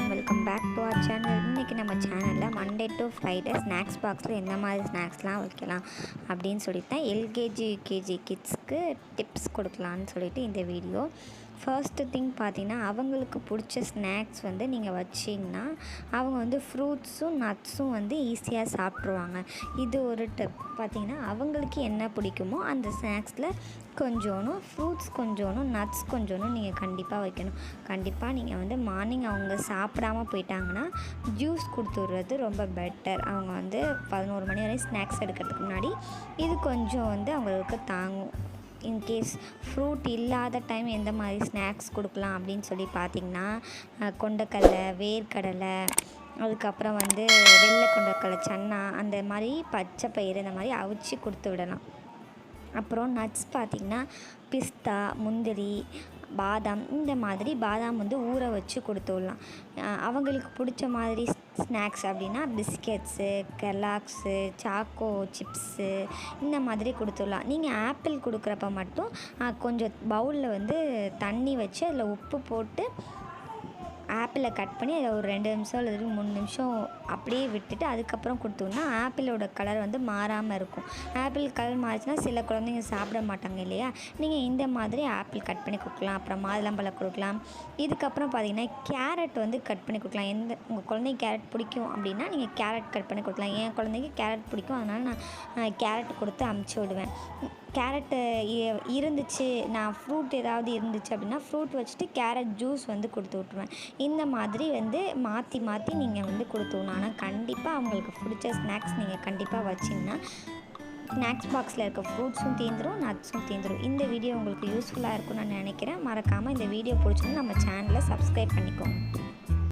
Welcome back to our channel. இன்றைக்கி நம்ம சேனலில் மண்டே டு ஃப்ரைடே ஸ்நாக்ஸ் பாக்ஸில் எந்த மாதிரி ஸ்நாக்ஸ்லாம் வைக்கலாம் அப்படின்னு சொல்லிட்டு தான் எல்கேஜி யூகேஜி கிட்ஸ்க்கு டிப்ஸ் கொடுக்கலான்னு சொல்லிட்டு இந்த வீடியோ. ஃபர்ஸ்ட்டு திங் பார்த்திங்கன்னா, அவங்களுக்கு பிடிச்ச ஸ்நாக்ஸ் வந்து நீங்கள் வச்சிங்கன்னா அவங்க வந்து ஃப்ரூட்ஸும் நட்ஸும் வந்து ஈஸியாக சாப்பிட்ருவாங்க. இது ஒரு டிப். பார்த்திங்கன்னா அவங்களுக்கு என்ன பிடிக்குமோ அந்த ஸ்நாக்ஸில் கொஞ்சோனும் ஃப்ரூட்ஸ் கொஞ்சோனும் நட்ஸ் கொஞ்சோனும் நீங்கள் கண்டிப்பாக வைக்கணும். கண்டிப்பாக நீங்கள் வந்து மார்னிங் அவங்க சாப்பிடாம போயிட்டாங்கன்னா ஜூஸ் கொடுத்து விட்றது ரொம்ப பெட்டர். அவங்க வந்து 11 மணி வரையும் ஸ்நாக்ஸ் எடுக்கிறதுக்கு முன்னாடி இது கொஞ்சம் வந்து அவங்களுக்கு தாங்கும். இன்கேஸ் ஃப்ரூட் இல்லாத டைம் எந்த மாதிரி ஸ்நாக்ஸ் கொடுக்கலாம் அப்படின்னு சொல்லி பார்த்திங்கன்னா, கொண்டக்கடலை, வேர்க்கடலை, அதுக்கப்புறம் வந்து வெள்ளை கொண்டக்கடலை, சன்னா, அந்த மாதிரி பச்சை பயிறு இந்த மாதிரி அவிச்சு கொடுத்து விடலாம். அப்புறம் நட்ஸ் பார்த்திங்கன்னா பிஸ்தா, முந்திரி, பாதாம், இந்த மாதிரி பாதாம் வந்து ஊற வச்சு கொடுத்து விடலாம். அவங்களுக்கு பிடிச்ச மாதிரி ஸ்நாக்ஸ் அப்படின்னா பிஸ்கெட்ஸு, கெல்லாக்ஸு, சாக்கோ சிப்ஸு இந்த மாதிரி கொடுத்துடலாம். நீங்கள் ஆப்பிள் கொடுக்குறப்ப மட்டும் கொஞ்சம் பவுலில் வந்து தண்ணி வச்சு அதில் உப்பு போட்டு ஆப்பிளை கட் பண்ணி அதில் ஒரு 2 நிமிஷம் அல்லது 3 நிமிஷம் அப்படியே விட்டுட்டு அதுக்கப்புறம் கொடுத்தோம்னா ஆப்பிளோட கலர் வந்து மாறாமல் இருக்கும். ஆப்பிள் கலர் மாறிச்சுன்னா சில குழந்தைங்க சாப்பிட மாட்டாங்க இல்லையா? நீங்கள் இந்த மாதிரி ஆப்பிள் கட் பண்ணி கொடுக்கலாம். அப்புறம் மாதுளம்பழம் கொடுக்கலாம். இதுக்கப்புறம் பார்த்திங்கன்னா கேரட் வந்து கட் பண்ணி கொடுக்கலாம். உங்கள் குழந்தைக்கு கேரட் பிடிக்கும் அப்படின்னா நீங்கள் கேரட் கட் பண்ணி கொடுக்கலாம். என் குழந்தைக்கு கேரட் பிடிக்கும், அதனால் நான் கேரட் கொடுத்து அமுச்சு விடுவேன். கேரட்டு இருந்துச்சு, நான் ஃப்ரூட் ஏதாவது இருந்துச்சு அப்படின்னா ஃப்ரூட் வச்சுட்டு கேரட் ஜூஸ் வந்து கொடுத்து விட்ருவேன். இந்த மாதிரி வந்து மாற்றி மாற்றி நீங்கள் வந்து கொடுத்துடணும். ஆனால் கண்டிப்பாக அவங்களுக்கு பிடிச்ச ஸ்நாக்ஸ் நீங்கள் கண்டிப்பாக வச்சிங்கன்னா ஸ்நாக்ஸ் பாக்ஸில் இருக்க ஃப்ரூட்ஸும் தீந்துடும், நட்ஸும் தீந்துடும். இந்த வீடியோ உங்களுக்கு யூஸ்ஃபுல்லாக இருக்கும்னு நான் நினைக்கிறேன். மறக்காமல் இந்த வீடியோ பிடிச்சிருந்து நம்ம சேனலை சப்ஸ்கிரைப் பண்ணிக்கோங்க.